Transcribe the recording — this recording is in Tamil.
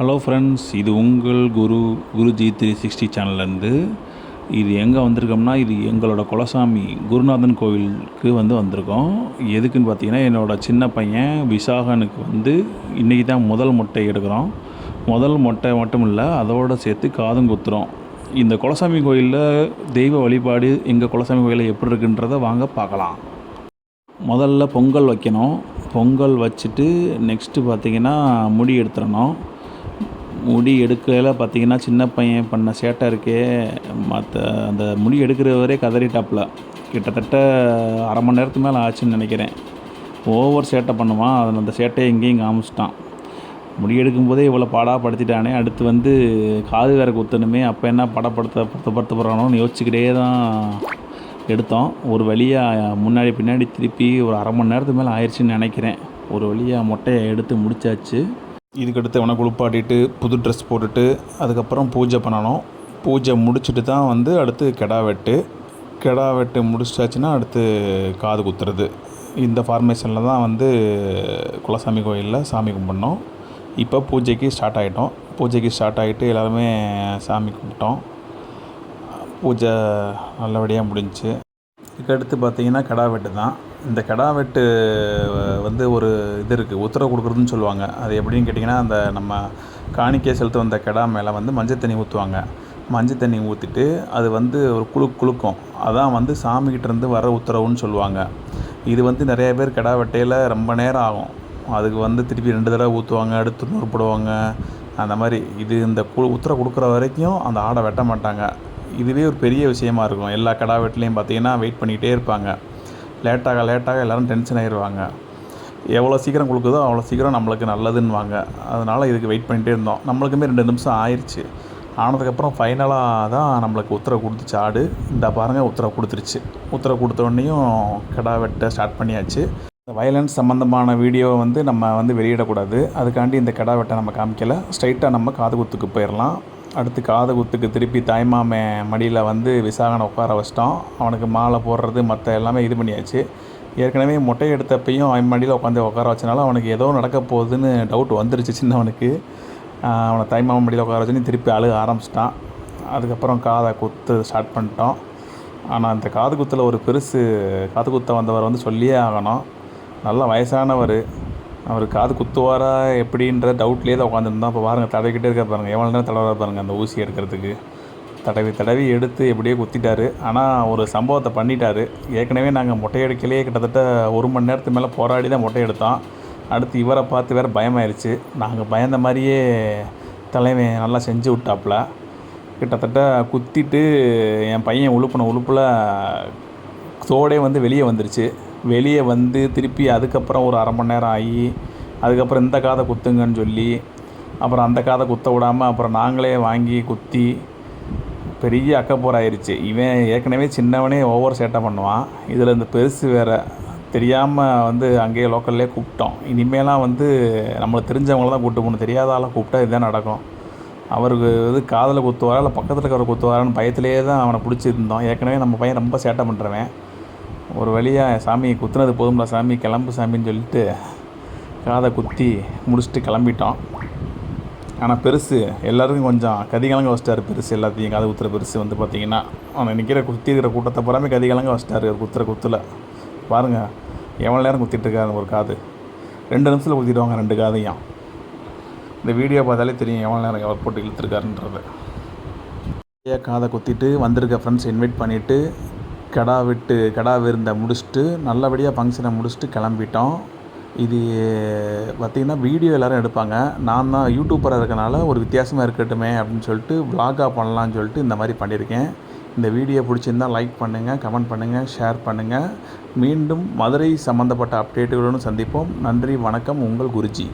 ஹலோ ஃப்ரெண்ட்ஸ், இது உங்கள் குருஜி 360 சேனல்லேருந்து. இது எங்கே வந்திருக்கோம்னா, இது எங்களோட குலசாமி குருநாதன் கோவிலுக்கு வந்திருக்கோம். எதுக்குன்னு பார்த்தீங்கன்னா, என்னோடய சின்ன பையன் விசாகனுக்கு இன்றைக்கி தான் முதல் மொட்டை எடுக்கிறோம். முதல் மொட்டை மட்டும் இல்லை, அதோடு சேர்த்து காதும் குத்துறோம். இந்த குலசாமி கோயிலில் தெய்வ வழிபாடு எங்கள் குலசாமி கோயிலில் எப்படி இருக்குன்றதை வாங்க பார்க்கலாம். முதல்ல பொங்கல் வைக்கணும். பொங்கல் வச்சுட்டு நெக்ஸ்ட்டு பார்த்திங்கன்னா முடி எடுத்துடணும். முடி எடுக்கையில் பார்த்திங்கன்னா சின்ன பையன் பண்ண சேட்டை இருக்கே, அந்த முடி எடுக்கிறவரே கதறிட்டாப்பில். கிட்டத்தட்ட அரை மணி நேரத்துக்கு மேலே ஆச்சுன்னு நினைக்கிறேன். ஓவர் சேட்டை பண்ணுவான். அந்த சேட்டையை எங்கேயும் காமிச்சிட்டான். முடி எடுக்கும்போதே இவ்வளோ பாடாப்படுத்திட்டானே, அடுத்து காது வேறு குத்தணுமே, அப்போ என்ன படப்படுத்த போகிறானோன்னு யோசிச்சுக்கிட்டே தான் எடுத்தோம். ஒரு வழியாக முன்னாடி பின்னாடி திருப்பி ஒரு அரை மணி நேரத்துக்கு மேலே ஆயிடுச்சுன்னு நினைக்கிறேன். ஒரு வழியாக மொட்டையை எடுத்து முடித்தாச்சு. இதுக்கடுத்து அவனை குளிப்பாட்டிட்டு புது ட்ரெஸ் போட்டுட்டு அதுக்கப்புறம் பூஜை பண்ணணும். பூஜை முடிச்சுட்டு தான் அடுத்து கெடா வெட்டு முடிச்சாச்சுன்னா அடுத்து காது குத்துறது. இந்த ஃபார்மேஷனில் தான் குலசாமி கோயிலில் சாமி கும்பிட்ணும். இப்போ பூஜைக்கு ஸ்டார்ட் ஆகிட்டு எல்லாருமே சாமி கும்பிட்டோம். பூஜை நல்லபடியாக முடிஞ்சிச்சு. இதுக்கடுத்து பார்த்திங்கன்னா கெடா வெட்டு தான். இந்த கெடா வெட்டு ஒரு இது இருக்குது, உத்தரவு கொடுக்குறதுன்னு சொல்லுவாங்க. அது எப்படின்னு கேட்டிங்கன்னா, அந்த நம்ம காணிக்கை செலுத்த வந்த கெடா மேலே மஞ்சள் தண்ணி ஊற்றுவாங்க. மஞ்சள் தண்ணி ஊற்றிட்டு அது ஒரு குளுக்கும். அதான் சாமிக்கிட்டேருந்து வர உத்தரவுன்னு சொல்லுவாங்க. இது நிறைய பேர் கெடா வெட்டையில் ரொம்ப நேரம் ஆகும். அதுக்கு திருப்பி 2 தடவை ஊற்றுவாங்க, அடுத்து நூறு போடுவாங்க. அந்த மாதிரி இந்த உத்தரவு கொடுக்குற வரைக்கும் அந்த ஆடை வெட்ட மாட்டாங்க. இதுவே ஒரு பெரிய விஷயமா இருக்கும். எல்லா கெடா வெட்டிலையும் பார்த்திங்கன்னா வெயிட் பண்ணிகிட்டே இருப்பாங்க. லேட்டாக எல்லோரும் டென்ஷன் ஆகிடுவாங்க. எவ்வளோ சீக்கிரம் கொடுக்குதோ அவ்வளோ சீக்கிரம் நம்மளுக்கு நல்லதுன்னுவாங்க. அதனால் இதுக்கு வெயிட் பண்ணிகிட்டே இருந்தோம். நம்மளுக்குமே 2 நிமிஷம் ஆயிடுச்சு. ஆனதுக்கப்புறம் ஃபைனலாக தான் நம்மளுக்கு உத்தரவு கொடுத்துச்சு ஆடு. இந்த பாருங்கள், உத்தரவு கொடுத்துருச்சு. உத்தரவு கொடுத்தோடனையும் கெடா வெட்ட ஸ்டார்ட் பண்ணியாச்சு. இந்த வயலன்ஸ் சம்மந்தமான வீடியோவை நம்ம வெளியிடக்கூடாது. அதுக்காண்டி இந்த கெடா வெட்டை நம்ம காமிக்கலை. ஸ்ட்ரைட்டாக நம்ம காது குத்துக்கு போயிடலாம். அடுத்து காது குத்துக்கு திருப்பி தாய்மாமே மடியில் விசாகனை உட்கார வச்சிட்டோம். அவனுக்கு மாலை போடுறது மற்ற எல்லாமே இது பண்ணியாச்சு. ஏற்கனவே மொட்டை எடுத்தப்பையும் அவன் மடியில் உட்கார வச்சனால அவனுக்கு ஏதோ நடக்க போகுதுன்னு டவுட் வந்துருச்சு சின்னவனுக்கு. அவனை தாய்மாமன் மடியில் உட்கார வச்சுன்னு திருப்பி அழுக ஆரம்பிச்சிட்டான். அதுக்கப்புறம் காதை குத்து ஸ்டார்ட் பண்ணிட்டோம். ஆனால் அந்த காது குத்தில் ஒரு பெருசு காது குத்த வந்தவர் சொல்லியே ஆகணும். நல்லா வயசானவர். அவர் காது குத்துவாரா எப்படின்ற டவுட்லேயே தான் உட்காந்துருந்தோம். இப்போ பாருங்கள், தடவிக்கிட்டே இருக்க பாருங்கள், எவ்வளோ நேரம் தடவை பாருங்கள். அந்த ஊசி எடுக்கிறதுக்கு தடவி எடுத்து எப்படியே குத்திட்டார். ஆனால் ஒரு சம்பவத்தை பண்ணிட்டார். ஏற்கனவே நாங்கள் மொட்டை எடுக்கலையே கிட்டத்தட்ட 1 மணி நேரத்துக்கு மேலே போராடி தான் மொட்டை எடுத்தோம். அடுத்து இவரை பார்த்து வேறு பயமாயிருச்சு. நாங்கள் பயந்த மாதிரியே தலைவன் நல்லா செஞ்சு விட்டாப்புல. கிட்டத்தட்ட குத்திட்டு என் பையன் உழுப்பில் தோடே வெளியே வந்துருச்சு. வெளியே திருப்பி அதுக்கப்புறம் ஒரு அரை மணி நேரம் ஆகி அதுக்கப்புறம் இந்த காதை குத்துங்கன்னு சொல்லி அப்புறம் அந்த காதை குத்த விடாமல் அப்புறம் நாங்களே வாங்கி குத்தி பெரிய அக்கப்போராயிருச்சு. இவன் ஏற்கனவே சின்னவனே ஓவர் சேட்டை பண்ணுவான். இதில் இந்த பெருசு வேறு தெரியாமல் அங்கேயே லோக்கல்லே கூப்பிட்டோம். இனிமேலாம் நம்மளுக்கு தெரிஞ்சவங்கள தான் கூப்பிட்டு போகணும். தெரியாத ஆளாக கூப்பிட்டா இதுதான் நடக்கும். அவருக்கு காதில் குத்துவாரா இல்லை பக்கத்தில் இருக்கிற குத்துவாரான்னு பயத்திலே தான் அவனை பிடிச்சிருந்தோம். ஏற்கனவே நம்ம பையன் ரொம்ப சேட்டை பண்ணுறவன். ஒரு வழியாக சாமி குத்துனது போதும்ல சாமி, கிளம்பு சாமின்னு சொல்லிட்டு காதை குத்தி முடிச்சுட்டு கிளம்பிட்டோம். ஆனால் பெருசு எல்லாருக்கும் கொஞ்சம் கதிகலங்க வச்சிட்டார். பெருசு எல்லாத்தையும் காது குத்துற பெருசு பார்த்திங்கன்னா அவனை நிற்கிற குத்தி இருக்கிற கூட்டத்தை பூராமே கதிகலங்க வச்சிட்டார். குத்துற பாருங்கள், எவ்வளோ நேரம் குத்திட்டுருக்காரு ஒரு காது. 2 நிமிஷத்தில் குத்திடுவாங்க 2 காதையும். இந்த வீடியோ பார்த்தாலே தெரியும் எவ்வளோ நேரம் அவர் போட்டு இழுத்துருக்காருன்றது. காதை குத்திட்டு வந்திருக்க ஃப்ரெண்ட்ஸ் இன்வைட் பண்ணிவிட்டு கெடா விருந்தை முடிச்சுட்டு நல்லபடியாக ஃபங்க்ஷனை முடிச்சுட்டு கிளம்பிட்டோம். இது பார்த்திங்கன்னா வீடியோ எல்லோரும் எடுப்பாங்க. நான் தான் யூடியூப்பராக இருக்கனால ஒரு வித்தியாசமாக இருக்கட்டுமே அப்படின்னு சொல்லிட்டு வ்ளாகாக பண்ணலான்னு சொல்லிட்டு இந்த மாதிரி பண்ணியிருக்கேன். இந்த வீடியோ பிடிச்சிருந்தால் லைக் பண்ணுங்கள், கமெண்ட் பண்ணுங்கள், ஷேர் பண்ணுங்கள். மீண்டும் மதுரை சம்மந்தப்பட்ட அப்டேட்டுகளுடன் சந்திப்போம். நன்றி, வணக்கம். உங்கள் குருஜி.